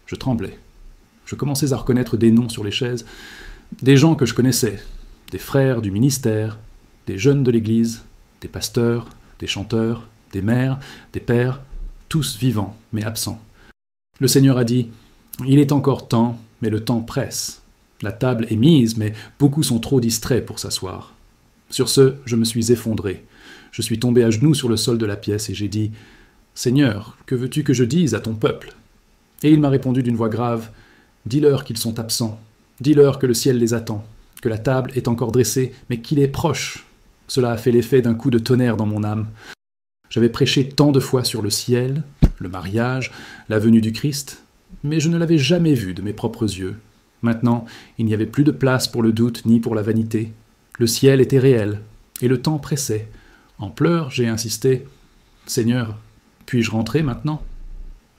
Je tremblais. Je commençais à reconnaître des noms sur les chaises, des gens que je connaissais, des frères du ministère, des jeunes de l'Église, des pasteurs, des chanteurs, des mères, des pères, tous vivants mais absents. Le Seigneur a dit « Il est encore temps, mais le temps presse. La table est mise, mais beaucoup sont trop distraits pour s'asseoir. » Sur ce, je me suis effondré. Je suis tombé à genoux sur le sol de la pièce et j'ai dit « Seigneur, que veux-tu que je dise à ton peuple ?» Et il m'a répondu d'une voix grave « Dis-leur qu'ils sont absents. Dis-leur que le ciel les attend, que la table est encore dressée, mais qu'il est proche. » Cela a fait l'effet d'un coup de tonnerre dans mon âme. J'avais prêché tant de fois sur le ciel, le mariage, la venue du Christ, mais je ne l'avais jamais vu de mes propres yeux. Maintenant, il n'y avait plus de place pour le doute ni pour la vanité. Le ciel était réel, et le temps pressait. En pleurs, j'ai insisté « Seigneur, puis-je rentrer maintenant ?»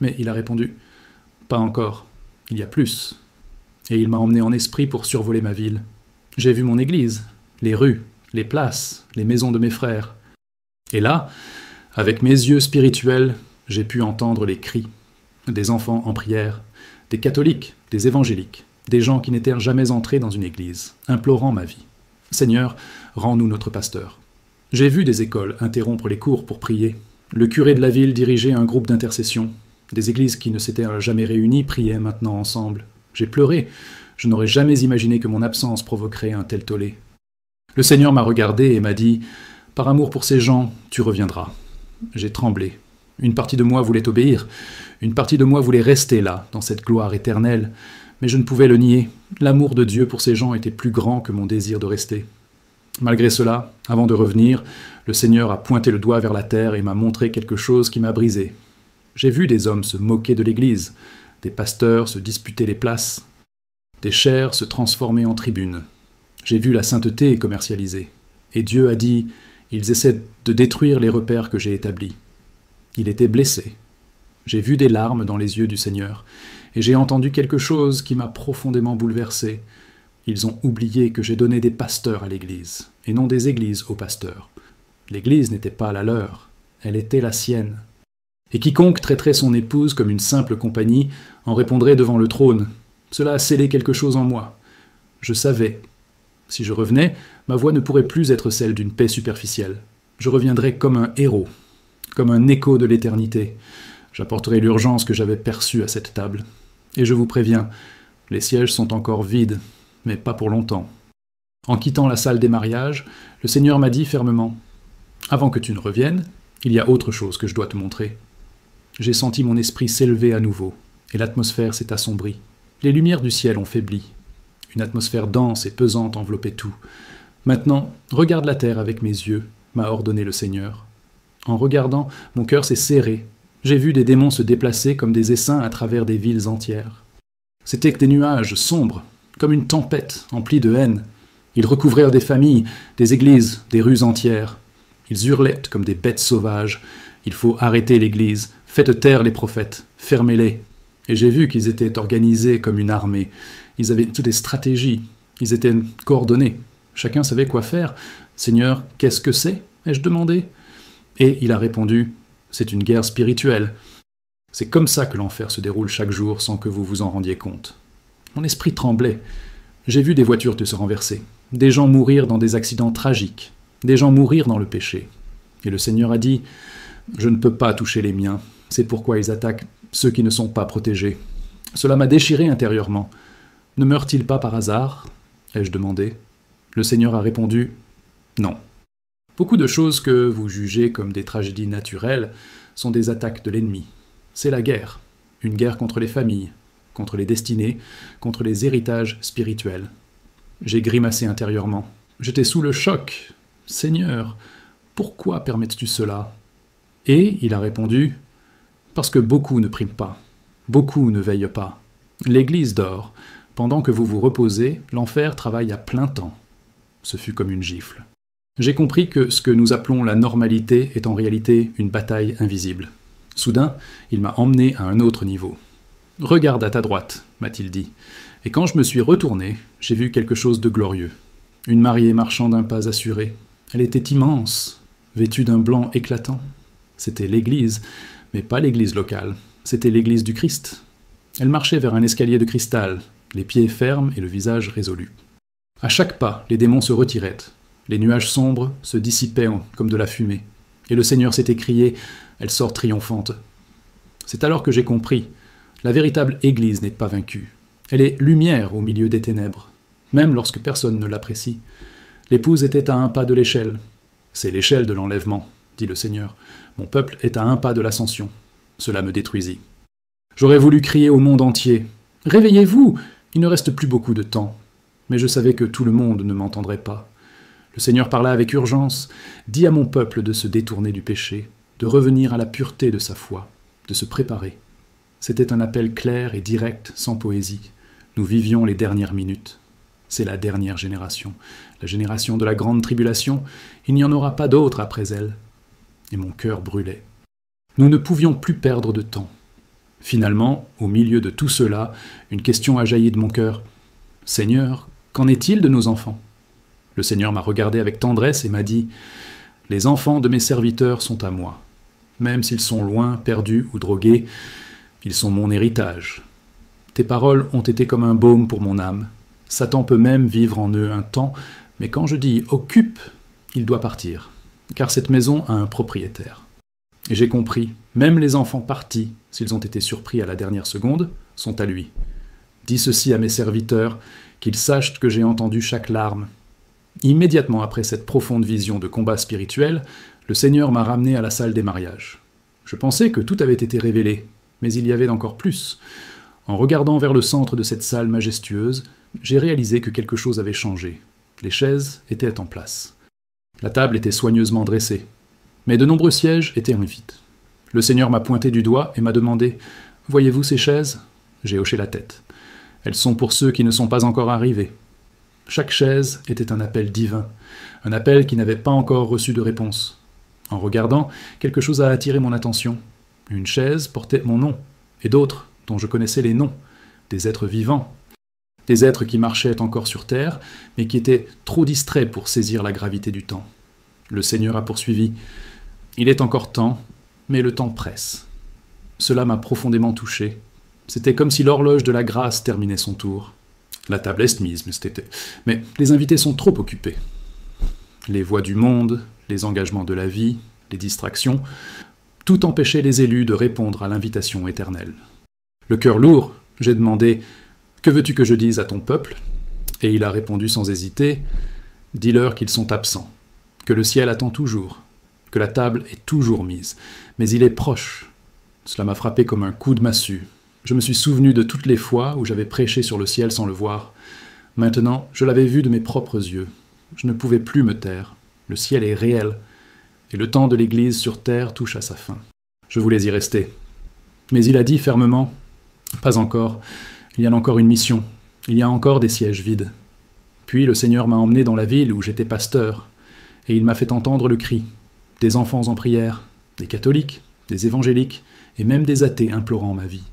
Mais il a répondu « Pas encore, il y a plus. » Et il m'a emmené en esprit pour survoler ma ville. J'ai vu mon église, les rues, les places, les maisons de mes frères. Et là, avec mes yeux spirituels, j'ai pu entendre les cris. Des enfants en prière, des catholiques, des évangéliques, des gens qui n'étaient jamais entrés dans une église, implorant ma vie. Seigneur, rends-nous notre pasteur. J'ai vu des écoles interrompre les cours pour prier. Le curé de la ville dirigeait un groupe d'intercession. Des églises qui ne s'étaient jamais réunies priaient maintenant ensemble. J'ai pleuré. Je n'aurais jamais imaginé que mon absence provoquerait un tel tollé. Le Seigneur m'a regardé et m'a dit « Par amour pour ces gens, tu reviendras. » J'ai tremblé. Une partie de moi voulait obéir. Une partie de moi voulait rester là, dans cette gloire éternelle. Mais je ne pouvais le nier. L'amour de Dieu pour ces gens était plus grand que mon désir de rester. Malgré cela, avant de revenir, le Seigneur a pointé le doigt vers la terre et m'a montré quelque chose qui m'a brisé. J'ai vu des hommes se moquer de l'Église, des pasteurs se disputer les places, des chaires se transformer en tribunes. J'ai vu la sainteté commercialisée. Et Dieu a dit « Ils essaient de détruire les repères que j'ai établis. » Il était blessé. J'ai vu des larmes dans les yeux du Seigneur, et j'ai entendu quelque chose qui m'a profondément bouleversé. Ils ont oublié que j'ai donné des pasteurs à l'Église, et non des églises aux pasteurs. L'Église n'était pas la leur, elle était la sienne. Et quiconque traiterait son épouse comme une simple compagnie en répondrait devant le trône. Cela a scellé quelque chose en moi. Je savais. Si je revenais, ma voix ne pourrait plus être celle d'une paix superficielle. Je reviendrais comme un héros, comme un écho de l'éternité. J'apporterai l'urgence que j'avais perçue à cette table. Et je vous préviens, les sièges sont encore vides, mais pas pour longtemps. En quittant la salle des mariages, le Seigneur m'a dit fermement « Avant que tu ne reviennes, il y a autre chose que je dois te montrer. » J'ai senti mon esprit s'élever à nouveau, et l'atmosphère s'est assombrie. Les lumières du ciel ont faibli. Une atmosphère dense et pesante enveloppait tout. « Maintenant, regarde la terre avec mes yeux », m'a ordonné le Seigneur. En regardant, mon cœur s'est serré. J'ai vu des démons se déplacer comme des essaims à travers des villes entières. C'étaient que des nuages sombres, comme une tempête emplie de haine. Ils recouvrèrent des familles, des églises, des rues entières. Ils hurlaient comme des bêtes sauvages. « Il faut arrêter l'Église, faites taire les prophètes, fermez-les. » Et j'ai vu qu'ils étaient organisés comme une armée. Ils avaient toutes des stratégies, ils étaient coordonnés. Chacun savait quoi faire. « Seigneur, qu'est-ce que c'est » ai-je demandé. Et il a répondu « C'est une guerre spirituelle. C'est comme ça que l'enfer se déroule chaque jour sans que vous vous en rendiez compte. » Mon esprit tremblait. J'ai vu des voitures se renverser, des gens mourir dans des accidents tragiques, des gens mourir dans le péché. Et le Seigneur a dit « Je ne peux pas toucher les miens, c'est pourquoi ils attaquent ceux qui ne sont pas protégés. » Cela m'a déchiré intérieurement. « Ne meurt-il pas par hasard » ai-je demandé. Le Seigneur a répondu « Non. » Beaucoup de choses que vous jugez comme des tragédies naturelles sont des attaques de l'ennemi. C'est la guerre, une guerre contre les familles, contre les destinées, contre les héritages spirituels. J'ai grimacé intérieurement. J'étais sous le choc. « Seigneur, pourquoi permets-tu cela ?» Et il a répondu « Parce que beaucoup ne priment pas, beaucoup ne veillent pas. L'Église dort. Pendant que vous vous reposez, l'enfer travaille à plein temps. » Ce fut comme une gifle. J'ai compris que ce que nous appelons la normalité est en réalité une bataille invisible. Soudain, il m'a emmené à un autre niveau. « Regarde à ta droite, » m'a-t-il dit. Et quand je me suis retourné, j'ai vu quelque chose de glorieux. Une mariée marchant d'un pas assuré. Elle était immense, vêtue d'un blanc éclatant. C'était l'église, mais pas l'église locale. C'était l'église du Christ. Elle marchait vers un escalier de cristal, les pieds fermes et le visage résolu. À chaque pas, les démons se retiraient. Les nuages sombres se dissipaient comme de la fumée. Et le Seigneur s'est écrié « Elle sort triomphante ». C'est alors que j'ai compris. La véritable Église n'est pas vaincue. Elle est lumière au milieu des ténèbres, même lorsque personne ne l'apprécie. L'épouse était à un pas de l'échelle. C'est l'échelle de l'enlèvement, dit le Seigneur. Mon peuple est à un pas de l'ascension. Cela me détruisit. J'aurais voulu crier au monde entier. « Réveillez-vous, il ne reste plus beaucoup de temps. » Mais je savais que tout le monde ne m'entendrait pas. Le Seigneur parla avec urgence. « Dis à mon peuple de se détourner du péché, de revenir à la pureté de sa foi, de se préparer. » C'était un appel clair et direct, sans poésie. Nous vivions les dernières minutes. C'est la dernière génération, la génération de la grande tribulation. Il n'y en aura pas d'autre après elle. Et mon cœur brûlait. Nous ne pouvions plus perdre de temps. Finalement, au milieu de tout cela, une question a jailli de mon cœur. « Seigneur, qu'en est-il de nos enfants ?» Le Seigneur m'a regardé avec tendresse et m'a dit « Les enfants de mes serviteurs sont à moi. Même s'ils sont loin, perdus ou drogués, ils sont mon héritage. Tes paroles ont été comme un baume pour mon âme. Satan peut même vivre en eux un temps, mais quand je dis « occupe », il doit partir, car cette maison a un propriétaire. Et j'ai compris, même les enfants partis, s'ils ont été surpris à la dernière seconde, sont à lui. Dis ceci à mes serviteurs, qu'ils sachent que j'ai entendu chaque larme. Immédiatement après cette profonde vision de combat spirituel, le Seigneur m'a ramené à la salle des mariages. Je pensais que tout avait été révélé, mais il y avait encore plus. En regardant vers le centre de cette salle majestueuse, j'ai réalisé que quelque chose avait changé. Les chaises étaient en place. La table était soigneusement dressée, mais de nombreux sièges étaient en vide. Le Seigneur m'a pointé du doigt et m'a demandé « Voyez-vous ces chaises ?» J'ai hoché la tête. « Elles sont pour ceux qui ne sont pas encore arrivés. » Chaque chaise était un appel divin, un appel qui n'avait pas encore reçu de réponse. En regardant, quelque chose a attiré mon attention. Une chaise portait mon nom, et d'autres, dont je connaissais les noms, des êtres vivants. Des êtres qui marchaient encore sur terre, mais qui étaient trop distraits pour saisir la gravité du temps. Le Seigneur a poursuivi. « Il est encore temps, mais le temps presse. » Cela m'a profondément touché. C'était comme si l'horloge de la grâce terminait son tour. La table est mise, mais les invités sont trop occupés. Les voix du monde, les engagements de la vie, les distractions, tout empêchait les élus de répondre à l'invitation éternelle. Le cœur lourd, j'ai demandé « Que veux-tu que je dise à ton peuple ?» Et il a répondu sans hésiter « Dis-leur qu'ils sont absents, que le ciel attend toujours, que la table est toujours mise, mais il est proche. » Cela m'a frappé comme un coup de massue. Je me suis souvenu de toutes les fois où j'avais prêché sur le ciel sans le voir. Maintenant, je l'avais vu de mes propres yeux. Je ne pouvais plus me taire. Le ciel est réel, et le temps de l'Église sur terre touche à sa fin. Je voulais y rester. Mais il a dit fermement « Pas encore. Il y a encore une mission. Il y a encore des sièges vides. » Puis le Seigneur m'a emmené dans la ville où j'étais pasteur, et il m'a fait entendre le cri. Des enfants en prière, des catholiques, des évangéliques, et même des athées implorant ma vie.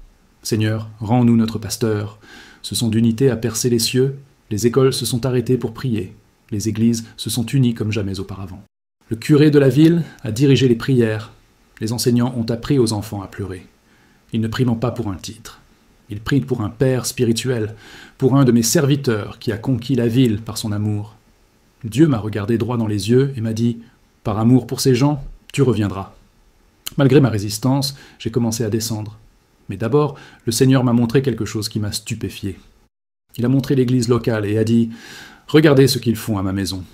Seigneur, rends-nous notre pasteur. Ce son d'unité a percé les cieux, les écoles se sont arrêtées pour prier. Les églises se sont unies comme jamais auparavant. Le curé de la ville a dirigé les prières. Les enseignants ont appris aux enfants à pleurer. Ils ne prient pas pour un titre. Ils prient pour un père spirituel, pour un de mes serviteurs qui a conquis la ville par son amour. Dieu m'a regardé droit dans les yeux et m'a dit « Par amour pour ces gens, tu reviendras ». Malgré ma résistance, j'ai commencé à descendre. Mais d'abord, le Seigneur m'a montré quelque chose qui m'a stupéfié. Il a montré l'église locale et a dit « Regardez ce qu'ils font à ma maison.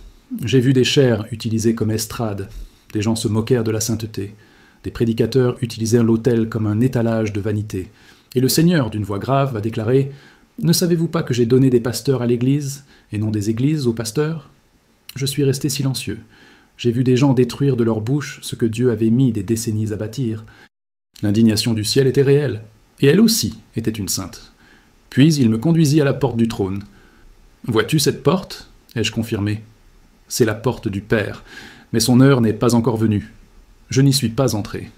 J'ai vu des chairs utilisées comme estrade. Des gens se moquèrent de la sainteté. Des prédicateurs utilisèrent l'autel comme un étalage de vanité. Et le Seigneur, d'une voix grave, a déclaré « Ne savez-vous pas que j'ai donné des pasteurs à l'église, et non des églises aux pasteurs ?» Je suis resté silencieux. J'ai vu des gens détruire de leur bouche ce que Dieu avait mis des décennies à bâtir. L'indignation du ciel était réelle, et elle aussi était une sainte. Puis il me conduisit à la porte du trône. « Vois-tu cette porte ?» ai-je confirmé. « C'est la porte du Père, mais son heure n'est pas encore venue. Je n'y suis pas entré.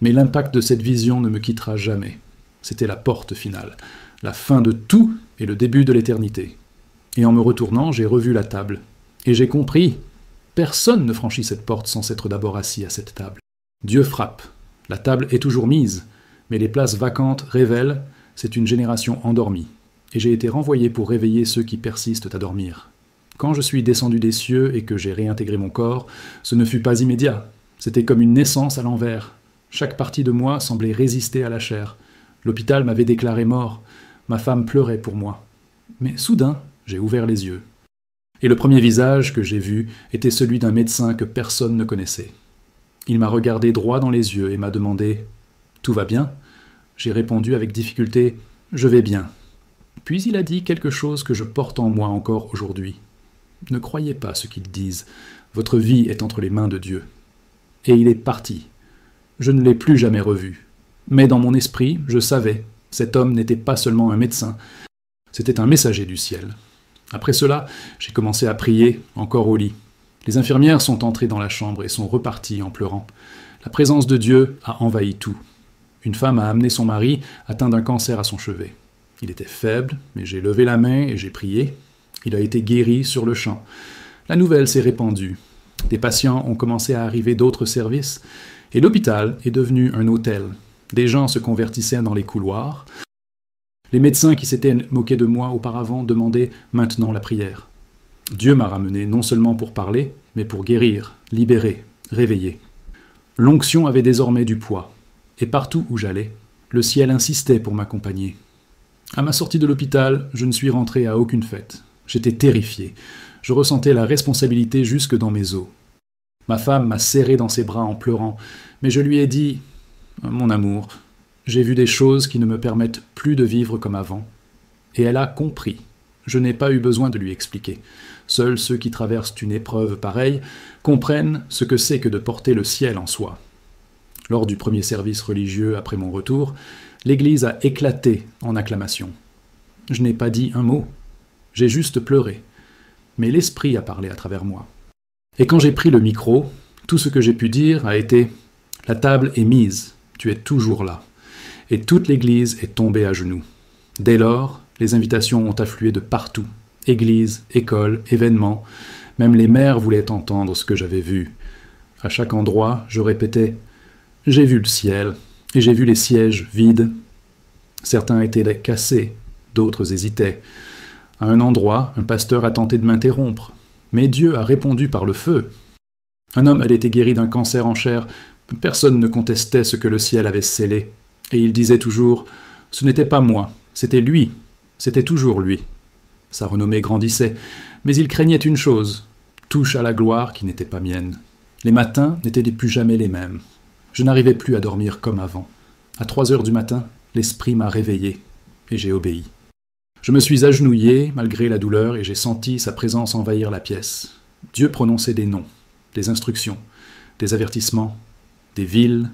Mais l'impact de cette vision ne me quittera jamais. C'était la porte finale, la fin de tout et le début de l'éternité. Et en me retournant, j'ai revu la table. Et j'ai compris. Personne ne franchit cette porte sans s'être d'abord assis à cette table. Dieu frappe. La table est toujours mise, mais les places vacantes révèlent, c'est une génération endormie. Et j'ai été renvoyé pour réveiller ceux qui persistent à dormir. Quand je suis descendu des cieux et que j'ai réintégré mon corps, ce ne fut pas immédiat. C'était comme une naissance à l'envers. Chaque partie de moi semblait résister à la chair. L'hôpital m'avait déclaré mort. Ma femme pleurait pour moi. Mais soudain, j'ai ouvert les yeux. Et le premier visage que j'ai vu était celui d'un médecin que personne ne connaissait. Il m'a regardé droit dans les yeux et m'a demandé « Tout va bien ?» J'ai répondu avec difficulté « Je vais bien ». Puis il a dit quelque chose que je porte en moi encore aujourd'hui. « Ne croyez pas ce qu'ils disent. Votre vie est entre les mains de Dieu. » Et il est parti. Je ne l'ai plus jamais revu. Mais dans mon esprit, je savais, cet homme n'était pas seulement un médecin, c'était un messager du ciel. Après cela, j'ai commencé à prier, encore au lit. Les infirmières sont entrées dans la chambre et sont reparties en pleurant. La présence de Dieu a envahi tout. Une femme a amené son mari, atteint d'un cancer à son chevet. Il était faible, mais j'ai levé la main et j'ai prié. Il a été guéri sur le champ. La nouvelle s'est répandue. Des patients ont commencé à arriver d'autres services, et l'hôpital est devenu un hôtel. Des gens se convertissaient dans les couloirs. Les médecins qui s'étaient moqués de moi auparavant demandaient maintenant la prière. Dieu m'a ramené non seulement pour parler, mais pour guérir, libérer, réveiller. L'onction avait désormais du poids, et partout où j'allais, le ciel insistait pour m'accompagner. À ma sortie de l'hôpital, je ne suis rentré à aucune fête. J'étais terrifié. Je ressentais la responsabilité jusque dans mes os. Ma femme m'a serré dans ses bras en pleurant, mais je lui ai dit « Mon amour, j'ai vu des choses qui ne me permettent plus de vivre comme avant. » Et elle a compris. Je n'ai pas eu besoin de lui expliquer. Seuls ceux qui traversent une épreuve pareille comprennent ce que c'est que de porter le ciel en soi. Lors du premier service religieux après mon retour, l'église a éclaté en acclamations. Je n'ai pas dit un mot. J'ai juste pleuré. Mais l'esprit a parlé à travers moi. Et quand j'ai pris le micro, tout ce que j'ai pu dire a été « La table est mise, tu es toujours là. » Et toute l'église est tombée à genoux. Dès lors, les invitations ont afflué de partout. Églises, écoles, événements. Même les maires voulaient entendre ce que j'avais vu. À chaque endroit, je répétais « J'ai vu le ciel, et j'ai vu les sièges vides. » Certains étaient cassés, d'autres hésitaient. À un endroit, un pasteur a tenté de m'interrompre, mais Dieu a répondu par le feu. Un homme avait été guéri d'un cancer en chair. Personne ne contestait ce que le ciel avait scellé. Et il disait toujours « Ce n'était pas moi, c'était lui, c'était toujours lui. » Sa renommée grandissait, mais il craignait une chose, touche à la gloire qui n'était pas mienne. Les matins n'étaient plus jamais les mêmes. Je n'arrivais plus à dormir comme avant. À 3 heures du matin, l'esprit m'a réveillé, et j'ai obéi. Je me suis agenouillé, malgré la douleur, et j'ai senti sa présence envahir la pièce. Dieu prononçait des noms, des instructions, des avertissements, des villes,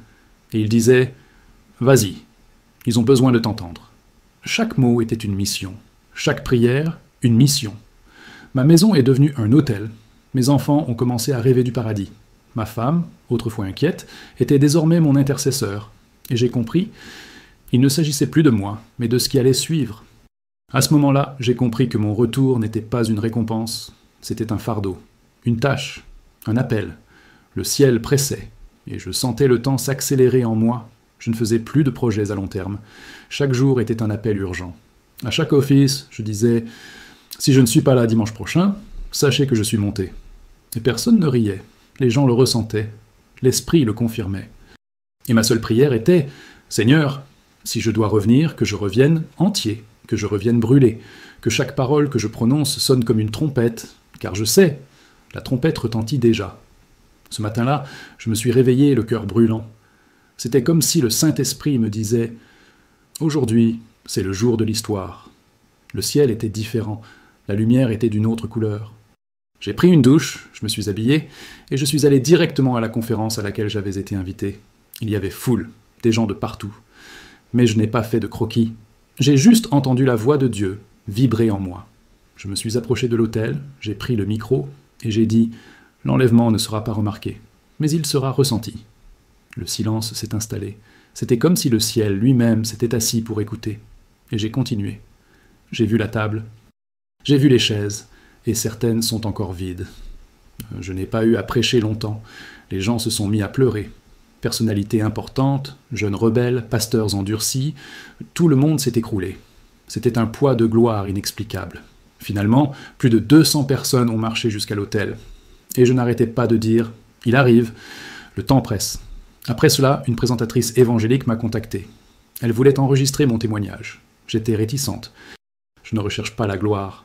et il disait « Vas-y, ils ont besoin de t'entendre. » Chaque mot était une mission, chaque prière, une mission. Ma maison est devenue un hôtel. Mes enfants ont commencé à rêver du paradis. Ma femme, autrefois inquiète, était désormais mon intercesseur. Et j'ai compris, il ne s'agissait plus de moi, mais de ce qui allait suivre. À ce moment-là, j'ai compris que mon retour n'était pas une récompense, C'était un fardeau, une tâche, un appel. Le ciel pressait, et je sentais le temps s'accélérer en moi. Je ne faisais plus de projets à long terme. Chaque jour était un appel urgent. À chaque office, je disais « Si je ne suis pas là dimanche prochain, sachez que je suis monté ». Et personne ne riait. Les gens le ressentaient. L'esprit le confirmait. Et ma seule prière était « Seigneur, si je dois revenir, que je revienne entier, que je revienne brûlé, que chaque parole que je prononce sonne comme une trompette, car je sais, la trompette retentit déjà. » Ce matin-là, je me suis réveillé le cœur brûlant. C'était comme si le Saint-Esprit me disait « Aujourd'hui, c'est le jour de l'histoire. » Le ciel était différent, la lumière était d'une autre couleur. J'ai pris une douche, je me suis habillé, et je suis allé directement à la conférence à laquelle j'avais été invité. Il y avait foule, des gens de partout. Mais je n'ai pas fait de croquis. J'ai juste entendu la voix de Dieu vibrer en moi. Je me suis approché de l'autel, j'ai pris le micro, et j'ai dit « L'enlèvement ne sera pas remarqué, mais il sera ressenti. » Le silence s'est installé. C'était comme si le ciel lui-même s'était assis pour écouter. Et j'ai continué. J'ai vu la table, j'ai vu les chaises, et certaines sont encore vides. Je n'ai pas eu à prêcher longtemps. Les gens se sont mis à pleurer. Personnalités importantes, jeunes rebelles, pasteurs endurcis, tout le monde s'est écroulé. C'était un poids de gloire inexplicable. Finalement, plus de 200 personnes ont marché jusqu'à l'autel. Et je n'arrêtais pas de dire « Il arrive, le temps presse ». Après cela, une présentatrice évangélique m'a contacté. Elle voulait enregistrer mon témoignage. J'étais réticente. Je ne recherche pas la gloire.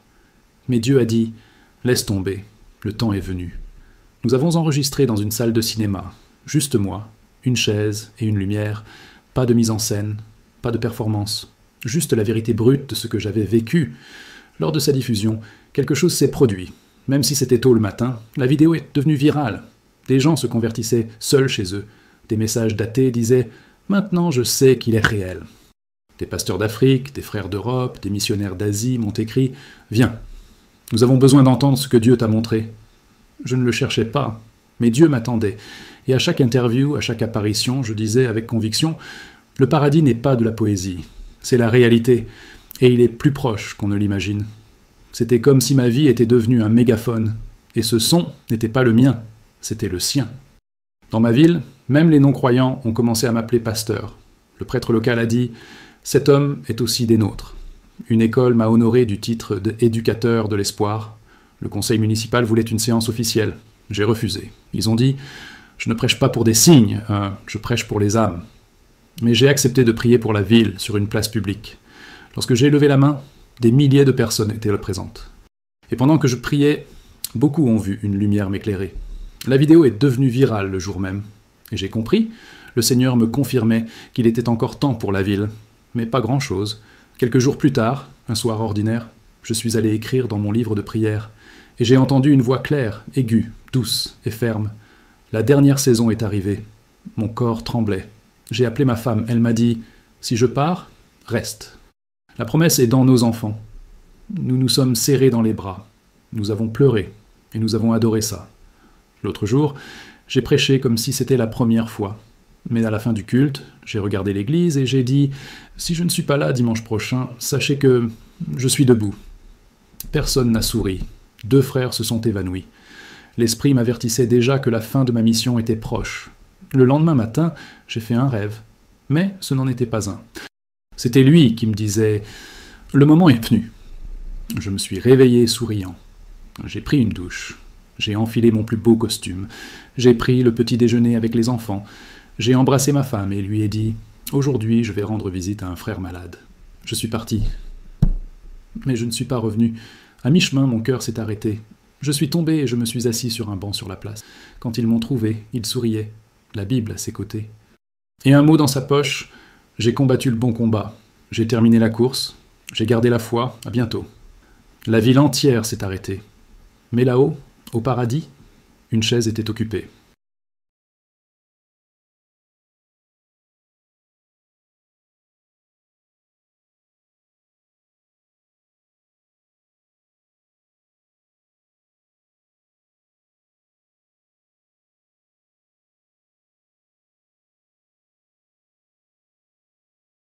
Mais Dieu a dit « Laisse tomber, le temps est venu ». Nous avons enregistré dans une salle de cinéma, juste moi, une chaise et une lumière, pas de mise en scène, pas de performance, juste la vérité brute de ce que j'avais vécu. Lors de sa diffusion, quelque chose s'est produit. Même si c'était tôt le matin, la vidéo est devenue virale. Des gens se convertissaient seuls chez eux. Des messages datés disaient « Maintenant je sais qu'il est réel ». Des pasteurs d'Afrique, des frères d'Europe, des missionnaires d'Asie m'ont écrit « Viens, nous avons besoin d'entendre ce que Dieu t'a montré ». Je ne le cherchais pas, mais Dieu m'attendait. Et à chaque interview, à chaque apparition, je disais avec conviction « Le paradis n'est pas de la poésie, c'est la réalité, et il est plus proche qu'on ne l'imagine ». C'était comme si ma vie était devenue un mégaphone, et ce son n'était pas le mien, c'était le sien. Dans ma ville, même les non-croyants ont commencé à m'appeler pasteur. Le prêtre local a dit « Cet homme est aussi des nôtres ». Une école m'a honoré du titre d'éducateur de l'espoir. Le conseil municipal voulait une séance officielle. J'ai refusé. Ils ont dit « Je ne prêche pas pour des signes, je prêche pour les âmes ». Mais j'ai accepté de prier pour la ville sur une place publique. Lorsque j'ai levé la main, des milliers de personnes étaient présentes. Et pendant que je priais, beaucoup ont vu une lumière m'éclairer. La vidéo est devenue virale le jour même. Et j'ai compris, le Seigneur me confirmait qu'il était encore temps pour la ville. Mais pas grand-chose. Quelques jours plus tard, un soir ordinaire, je suis allé écrire dans mon livre de prière. Et j'ai entendu une voix claire, aiguë, douce et ferme. La dernière saison est arrivée. Mon corps tremblait. J'ai appelé ma femme. Elle m'a dit « Si je pars, reste ». La promesse est dans nos enfants. Nous nous sommes serrés dans les bras. Nous avons pleuré. Et nous avons adoré ça. L'autre jour, j'ai prêché comme si c'était la première fois. Mais à la fin du culte, j'ai regardé l'église et j'ai dit « Si je ne suis pas là dimanche prochain, sachez que je suis debout ». Personne n'a souri. 2 frères se sont évanouis. L'esprit m'avertissait déjà que la fin de ma mission était proche. Le lendemain matin, j'ai fait un rêve. Mais ce n'en était pas un. C'était lui qui me disait « Le moment est venu ». Je me suis réveillé souriant. J'ai pris une douche. J'ai enfilé mon plus beau costume. J'ai pris le petit déjeuner avec les enfants. J'ai embrassé ma femme et lui ai dit « Aujourd'hui, je vais rendre visite à un frère malade ». Je suis parti. Mais je ne suis pas revenu. À mi-chemin, mon cœur s'est arrêté. Je suis tombé et je me suis assis sur un banc sur la place. Quand ils m'ont trouvé, ils souriaient, la Bible à ses côtés. Et un mot dans sa poche, j'ai combattu le bon combat. J'ai terminé la course, j'ai gardé la foi, à bientôt. La ville entière s'est arrêtée. Mais là-haut, au paradis, une chaise était occupée.